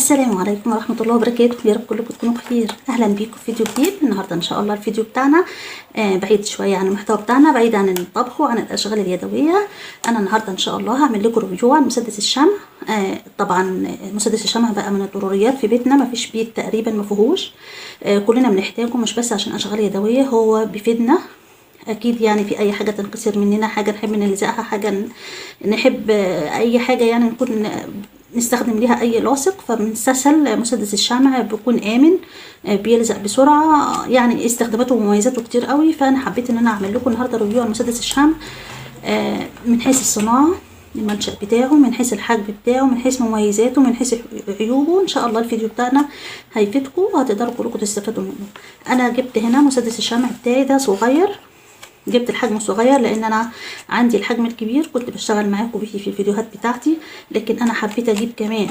السلام عليكم ورحمة الله وبركاته. يا رب كلكم تكونوا بخير. اهلا بيكم في فيديو جديد. النهارده ان شاء الله الفيديو بتاعنا بعيد شويه عن المحتوى بتاعنا، بعيد عن الطبخ وعن الاشغال اليدويه. انا النهارده ان شاء الله هعمل لكم ريفيو عن مسدس الشمع. طبعا مسدس الشمع بقى من الضروريات في بيتنا، ما فيش بيت تقريبا ما فيهوش. كلنا بنحتاجه، مش بس عشان اشغال يدويه، هو بيفيدنا اكيد. يعني في اي حاجه تنكسر مننا، حاجه نحب نلزقها، حاجه نحب اي حاجه يعني نكون نستخدم ليها اي لاصق، فبنستسهل مسدس الشمع، بيكون امن، بيلزق بسرعه. يعني استخداماته ومميزاته كتير قوي. فانا حبيت ان انا اعمل لكم النهارده ريفيو عن مسدس الشمع، من حيث الصناعه، المنشأ بتاعه، من حيث الحجم بتاعه، من حيث مميزاته، من حيث عيوبه. ان شاء الله الفيديو بتاعنا هيفيدكم وهتقدروا كلكم تستفادوا منه. انا جبت هنا مسدس الشمع بتاعي ده صغير، جبت الحجم الصغير لان انا عندي الحجم الكبير كنت بشتغل معاكم بيه في الفيديوهات بتاعتي، لكن انا حبيت اجيب كمان